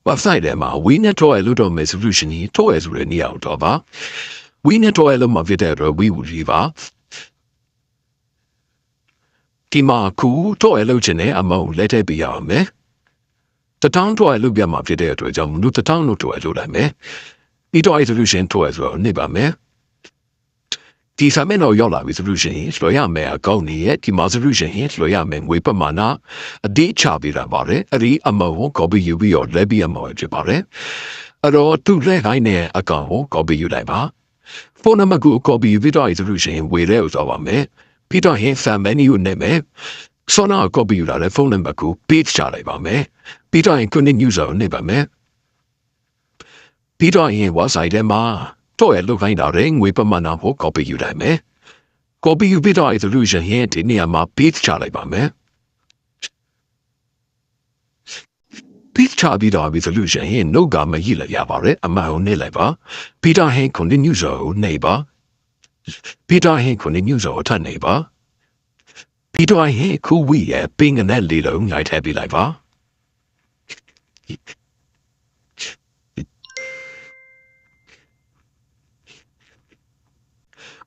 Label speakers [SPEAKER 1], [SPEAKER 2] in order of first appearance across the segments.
[SPEAKER 1] website ထဲမှာ WeNet တော့လို့တော့ solution ကြီးတော့ရဆိုတဲ့နေရာတော့ပါ WeNet တော့လို့မှာဖြစ်တဲ့အတွက် we ကိုရေးပါဒီမှာခုတော့ရလို့ခြင်းနဲ့အမောင်လက်ထည့်ပေးရအောင်မယ်တထောင်တော့ရလို့ပြမှာဖြစ်တဲ့အတွက်ကြောင့်လူတထောင်လို့တော့ရလို့လိုက်မယ်ဒီတော့ solution တော့ရဆိုတော့နေပါမယ်ဒီစာမျက်နှာရောက်လာပြီ solution လွှဲရမယ်အကောင့်နေရဲ့ဒီမှာ solution လွှဲရမယ်ငွေပမာဏအတိချပေးတာပါတယ်အဲ့ဒီအမောင်ကို copy ယူပြီးတော့လက်ပြီးအမောင်ဖြစ်ပါတယ်အဲ့တော့သူ့လက်ခိုင်းတဲ့အကောင့်ကို copy ယူလိုက်ပါဖုန်းနံပါတ်ကို copy ယူပြီးတော့ solution ဝေတဲ့ဥစားပါမယ်ပြီးတော့ fan menu နဲ့မယ်ဆောနာ copy ယူလာတဲ့ဖုန်းနံပါတ်ကို page ချလိုက်ပါမယ်ပြီးတော့ connect user နဲ့ပါမယ်ပြီးတော့ website ထဲမှာတော့ရလောက်ခိုင်းတာတဲ့ငွေပမာဏကို copy ယူလိုက်မယ် copy ယူပြီးတော့ solution ရဲ့ဒီနေရာမှာ page ချလိုက်ပါမယ် page ချပြီးတော့ solution ရဲ့ note ကမရေးလိုက်ရပါတယ်အမှန်ကိုနေလိုက်ပါပြီးတော့ continue user ကိုနေပါပြီးတော့ continue user ကိုထပ်နေပါပြီးတော့ ခုဝီရဲ့ပင်ကနေလေးလုံးလိုက်ထည့်ပေးလိုက်ပါ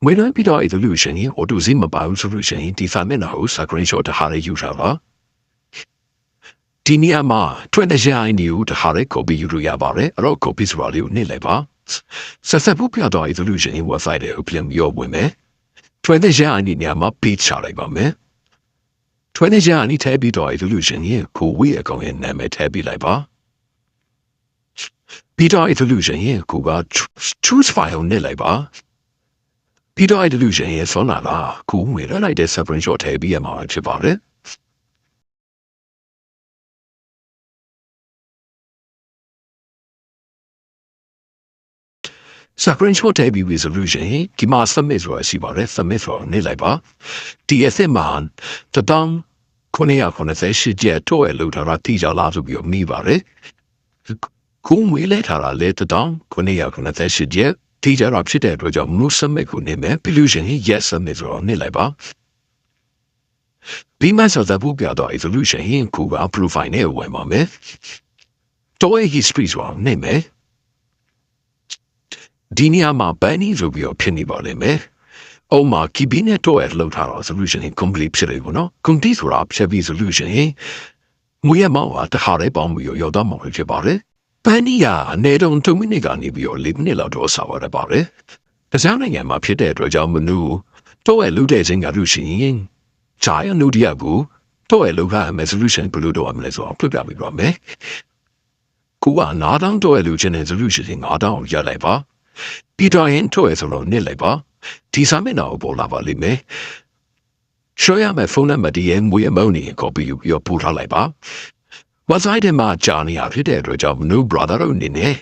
[SPEAKER 1] ငွေတိုင်းပြီးတော့ solution ရဲ့ auto zoom မပါဘူး solution ဒီ file နဲ့ဟို screenshot တဟားလေးယူထားပါဒီနေရာမှာထွက်တဲ့ရိုင်းတွေကိုတဟားလေး copy ယူလို့ရပါတယ်အဲ့တော့ copy ဆိုတာလေးကိုနှိပ်လိုက်ပါဆက်ဆက်ဖို့ပြတော့ solution ရဲ့ website ကိုပြန်ပြီးတော့ဝင်မယ်ထွက်တဲ့ရိုင်းနေရာမှာ page ချလိုက်ပါမယ်ထွက်တဲ့ရိုင်းနေထည့်ပြီးတော့ solution ရဲ့ကိုဝေးအကောင်ရဲ့နာမည်ထည့်ပြီးလိုက်ပါပြီးတော့ solution ရဲ့ကိုက choose file နဲ့လိုက်ပါပြီးတော့ solution ရဲ့ဆွမ်းလာလားကိုဝေးလိုက်တဲ့ screenshot ထည့်ပြီးရမှာဖြစ်ပါတယ်screenshot ထည့်ပြီး resolution ဒီမှာ submit ဆိုတာရှိပါတယ် submit ဆိုတာနေလိုက်ပါ DSM မှာ1998ကျက်တော့ရလို့ထားတာတိကျလားဆိုပြီးမိပါတယ်ခုဝေးလဲထားတာလေ1998ကျက်တိကျတော့ဖြစ်တဲ့အတွက်ကြောင့် no submit ကိုနေမယ် solution yes submit ဆိုတာနေလိုက်ပါဒီမှာဆိုတဲ့ဘုပြတော့ solution ခုက profile နဲ့ဝင်ပါမယ်တော့ history ဆိုတာနေမယ်ဒီနေရာမှာဘန်နီဆိုပြီးတော့ဖြစ်နေပါလိမ့်မယ်။အော်မှာ key နဲ့တော့ရလောက်ထားတော့ solution complete ဖြစ်တယ်ပေါ့နော်။ complete ဆိုတာဖြစ်ပြီး solution ငွေရမောင်းဟာတခါတည်းပေါင်းပြီးရောက်တော့မှာဖြစ်ပါတယ်။ဘန်နီကအနေတုံ2မိနစ်ကနေပြီးတော့4မိနစ်လောက်တော့ဆောက်ရပါတယ်။တရားနိုင်ငံမှာဖြစ်တဲ့အတွက်ကြောင့်မနူတော့ရလုပ်တဲ့ချင်းကလို့ရှိရင်ဂျာရနူဒီယာဘူးတော့ရလောက်ရမယ် solution ဘယ်လိုတော့မလဲဆိုတော့ပြပြပေးပါမယ်။ကိုကနားတောင်းတော့ရလို့ချင်းတဲ့ solution ငါးတောင်းရလိုက်ပါ။ပြီးတော့ရင်တော့ဆိုတော့နေလိုက်ပါဒီစာမျက်နှာကိုပေါ်လာပါလိမ့်မယ်ရှောရမယ်ဖုန်းနံပါတ်ဒီရဲ့ငွေအမောင်းနေ copy ယူပြီးပို့ထားလိုက်ပါ website ထဲမှာကြာနေရဖြစ်တဲ့အတွက်ကြောင့် no brother တို့အနေနဲ့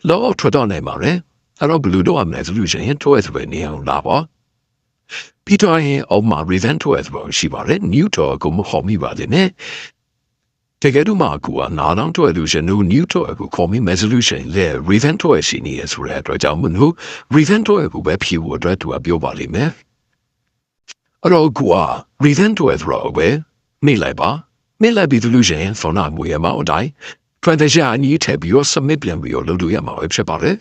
[SPEAKER 1] လောထွက်တော့နိုင်ပါရယ်အဲ့တော့ဘယ်လိုတော့မလဲ solution ရင်တော့ဆိုပဲနေအောင်လာပါပြီးတော့ရင်အောက်မှာ revent တော့ဆိုရှိပါတယ် new တော့ကိုမခေါ်မိပါသေးနဲ့တကယ်လို့မှကူကနားတောင်တော့လို့ရှင် new တော့ကိုခေါ်မိ resolution လေ revent တော့ရှိနေရဆိုတဲ့အတွက်ကြောင့်မလို့ revent တော့ကိုပဲဖြေဖို့အတွက်သူကပြောပါလိမ့်မယ်အဲ့တော့ကူက revent တော့ဆိုပဲနေလိုက်ပါနေလိုက်ပြီး solution ဖုန်းနာမွေးရမှာအတိုင်း transaction အနည်းထည့်ပြီး submit ပြန်ပြီးလုပ်လို့ရမှာဖြစ်ပါတယ်